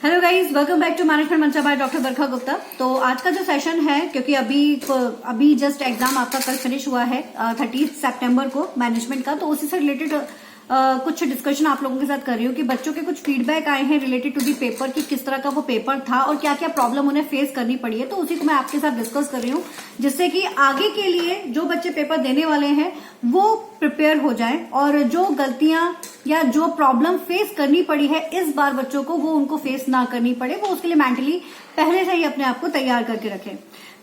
Hello guys, welcome back to management Mantra by doctor Barkha Gupta. तो आज का जो सेशन है, क्योंकि अभी जस्ट एग्जाम आपका कल फिनिश हुआ है 30 सितंबर को मैनेजमेंट का, तो उसी से रिलेटेड कुछ डिस्कशन आप लोगों के साथ कर रही हूँ कि बच्चों के कुछ फीडबैक आए हैं रिलेटेड टू दी पेपर कि किस तरह का वो पेपर था और क्या क्या प्रॉब्लम उन्हें फेस करनी पड़ी है। तो उसी को मैं आपके साथ डिस्कस कर रही हूँ, जिससे कि आगे के लिए जो बच्चे पेपर देने वाले हैं वो प्रिपेयर हो जाएं और जो गलतियां या जो प्रॉब्लम फेस करनी पड़ी है इस बार बच्चों को, वो उनको फेस ना करनी पड़े। वो उसके लिए मेंटली पहले से ही अपने आप को तैयार करके रखें।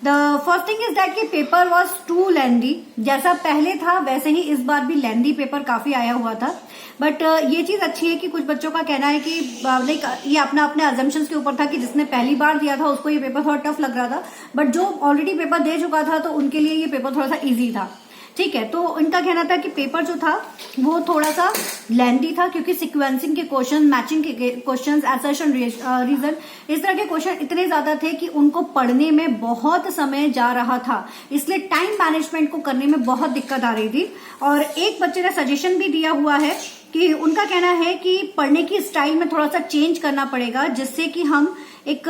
The first thing is that कि पेपर वॉज टू लेंदी। जैसा पहले था वैसे ही इस बार भी लेंदी पेपर काफी आया हुआ था। बट ये चीज अच्छी है कि कुछ बच्चों का कहना है कि लाइक ये अपने अजम्पशंस के ऊपर था कि जिसने पहली बार दिया था उसको ये पेपर थोड़ा टफ लग रहा था, बट जो ऑलरेडी पेपर दे चुका था तो उनके लिए ये पेपर थोड़ा सा इजी था। ठीक है, तो उनका कहना था कि पेपर जो था वो थोड़ा सा लेंथी था, क्योंकि सिक्वेंसिंग के क्वेश्चन, मैचिंग के क्वेश्चन, असर्शन, रीजन, इस तरह के क्वेश्चन इतने ज्यादा थे कि उनको पढ़ने में बहुत समय जा रहा था। इसलिए टाइम मैनेजमेंट को करने में बहुत दिक्कत आ रही थी। और एक बच्चे ने सजेशन भी दिया हुआ है कि उनका कहना है कि पढ़ने की स्टाइल में थोड़ा सा चेंज करना पड़ेगा, जिससे कि हम एक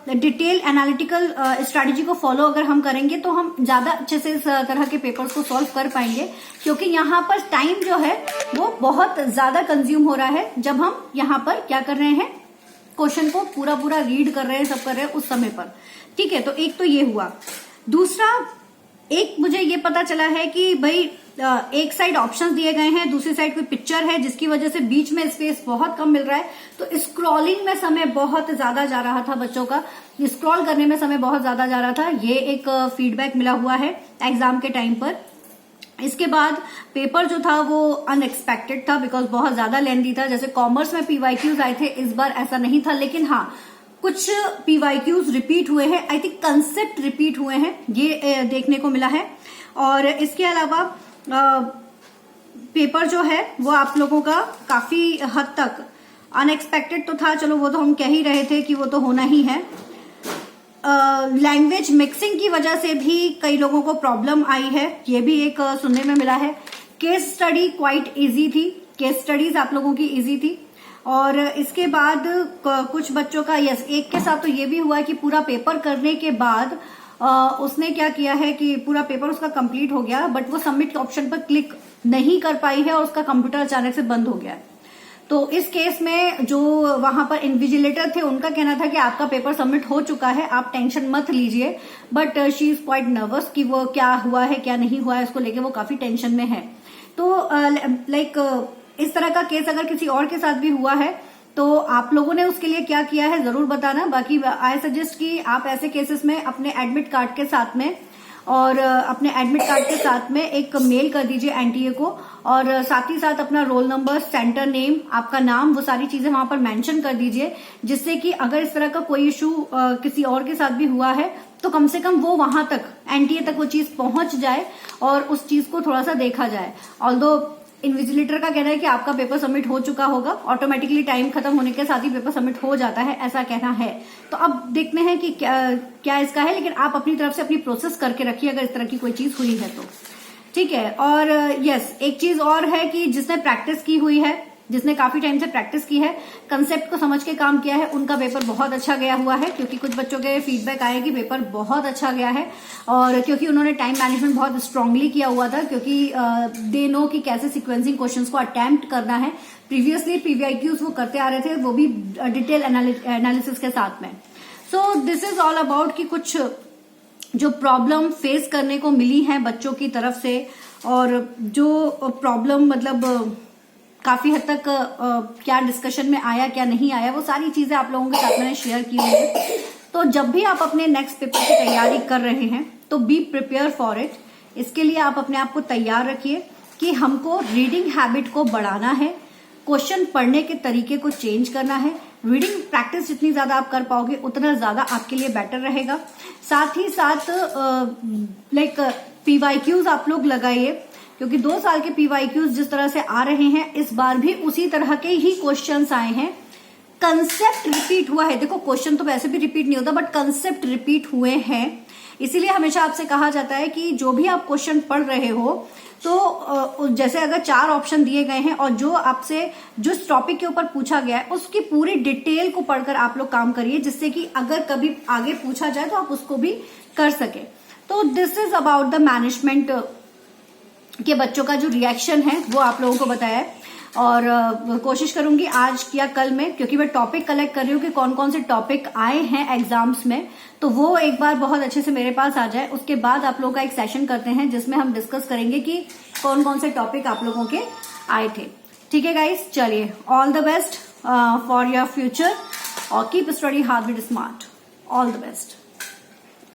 डिटेल एनालिटिकल स्ट्रैटेजी को फॉलो अगर हम करेंगे तो हम ज्यादा अच्छे से इस तरह के पेपर्स को सॉल्व कर पाएंगे। क्योंकि यहाँ पर टाइम जो है वो बहुत ज्यादा कंज्यूम हो रहा है जब हम यहाँ पर क्या कर रहे हैं, क्वेश्चन को पूरा पूरा रीड कर रहे हैं, सब कर रहे हैं उस समय पर। ठीक है, तो एक तो ये हुआ। दूसरा, एक मुझे ये पता चला है कि भाई एक साइड ऑप्शंस दिए गए हैं, दूसरी साइड कोई पिक्चर है, जिसकी वजह से बीच में स्पेस बहुत कम मिल रहा है। तो स्क्रॉलिंग में समय बहुत ज्यादा जा रहा था, बच्चों का स्क्रॉल करने में समय बहुत ज्यादा जा रहा था। ये एक फीडबैक मिला हुआ है एग्जाम के टाइम पर। इसके बाद पेपर जो था वो अनएक्सपेक्टेड था, बिकॉज बहुत ज्यादा लेंथी था। जैसे कॉमर्स में पीवाईक्यूज आए थे, इस बार ऐसा नहीं था, लेकिन हाँ कुछ पीवाईक्यूज रिपीट हुए हैं। आई थिंक कंसेप्ट रिपीट हुए हैं, ये देखने को मिला है। और इसके अलावा पेपर जो है वो आप लोगों का काफी हद तक अनएक्सपेक्टेड तो था, चलो वो तो हम कह ही रहे थे कि वो तो होना ही है। लैंग्वेज मिक्सिंग की वजह से भी कई लोगों को प्रॉब्लम आई है, ये भी एक सुनने में मिला है। केस स्टडी क्वाइट इजी थी, केस स्टडीज आप लोगों की इजी थी। और इसके बाद कुछ बच्चों का एक के साथ तो ये भी हुआ कि पूरा पेपर करने के बाद उसने क्या किया है कि पूरा पेपर उसका कंप्लीट हो गया, बट वो सबमिट ऑप्शन पर क्लिक नहीं कर पाई है और उसका कंप्यूटर अचानक से बंद हो गया है। तो इस केस में जो वहां पर इन्विजिलेटर थे उनका कहना था कि आपका पेपर सबमिट हो चुका है, आप टेंशन मत लीजिए। But she is quite nervous कि वो क्या हुआ है क्या नहीं हुआ है, उसको लेके वो काफी टेंशन में है। तो इस तरह का केस अगर किसी और के साथ भी हुआ है तो आप लोगों ने उसके लिए क्या किया है जरूर बताना। बाकी आई सजेस्ट कि आप ऐसे केसेस में अपने एडमिट कार्ड के साथ में और अपने एडमिट कार्ड के साथ में एक मेल कर दीजिए एनटीए को, और साथ ही साथ अपना रोल नंबर, सेंटर नेम, आपका नाम, वो सारी चीजें वहां पर मेंशन कर दीजिए, जिससे कि अगर इस तरह का कोई इशू किसी और के साथ भी हुआ है तो कम से कम वो वहां तक, एनटीए तक वो चीज पहुंच जाए और उस चीज को थोड़ा सा देखा जाए। ऑल्दो इन्विजिलेटर का कहना है कि आपका पेपर सबमिट हो चुका होगा, ऑटोमेटिकली टाइम खत्म होने के साथ ही पेपर सबमिट हो जाता है, ऐसा कहना है। तो अब देखते हैं कि क्या इसका है, लेकिन आप अपनी तरफ से अपनी प्रोसेस करके रखिए अगर इस तरह की कोई चीज हुई है तो। ठीक है, और यस, एक चीज और है कि जिसने प्रैक्टिस की हुई है, जिसने काफी टाइम से प्रैक्टिस की है, कंसेप्ट को समझ के काम किया है, उनका पेपर बहुत अच्छा गया हुआ है। क्योंकि कुछ बच्चों के फीडबैक आए कि पेपर बहुत अच्छा गया है, और क्योंकि उन्होंने टाइम मैनेजमेंट बहुत स्ट्रांगली किया हुआ था, क्योंकि दे नो कि कैसे सीक्वेंसिंग क्वेश्चंस को अटेम्प्ट करना है। प्रीवियसली पीवीआईक्यूज वो करते आ रहे थे, वो भी डिटेल एनालिसिस के साथ में। So this is all about कि कुछ जो प्रॉब्लम फेस करने को मिली है बच्चों की तरफ से, और जो प्रॉब्लम मतलब काफी हद तक क्या डिस्कशन में आया क्या नहीं आया, वो सारी चीजें आप लोगों के साथ मैंने शेयर की हुई है। तो जब भी आप अपने नेक्स्ट पेपर की तैयारी कर रहे हैं तो बी प्रिपेयर फॉर इट। इसके लिए आप अपने आप को तैयार रखिए कि हमको रीडिंग हैबिट को बढ़ाना है, क्वेश्चन पढ़ने के तरीके को चेंज करना है। रीडिंग प्रैक्टिस जितनी ज्यादा आप कर पाओगे उतना ज्यादा आपके लिए बेटर रहेगा। साथ ही साथ पीवाईक्यूज आप लोग लगाइए, क्योंकि 2 साल के पीवाईक्यूज जिस तरह से आ रहे हैं इस बार भी उसी तरह के ही क्वेश्चंस आए हैं। कंसेप्ट रिपीट हुआ है। देखो क्वेश्चन तो वैसे भी रिपीट नहीं होता, बट कंसेप्ट रिपीट हुए हैं। इसीलिए हमेशा आपसे कहा जाता है कि जो भी आप क्वेश्चन पढ़ रहे हो तो जैसे अगर 4 ऑप्शन दिए गए हैं और जो आपसे जो टॉपिक के ऊपर पूछा गया है उसकी पूरी डिटेल को पढ़कर आप लोग काम करिए, जिससे कि अगर कभी आगे पूछा जाए तो आप उसको भी कर सके। तो this is about the management के बच्चों का जो रिएक्शन है वो आप लोगों को बताया है। और कोशिश करूंगी आज या कल में, क्योंकि मैं टॉपिक कलेक्ट कर रही हूँ कि कौन कौन से टॉपिक आए हैं एग्जाम्स में, तो वो एक बार बहुत अच्छे से मेरे पास आ जाए। उसके बाद आप लोगों का एक सेशन करते हैं जिसमें हम डिस्कस करेंगे कि कौन कौन से टॉपिक आप लोगों के आए थे। ठीक है गाइस, चलिए all the best for your future और keep study hard with smart. All the best.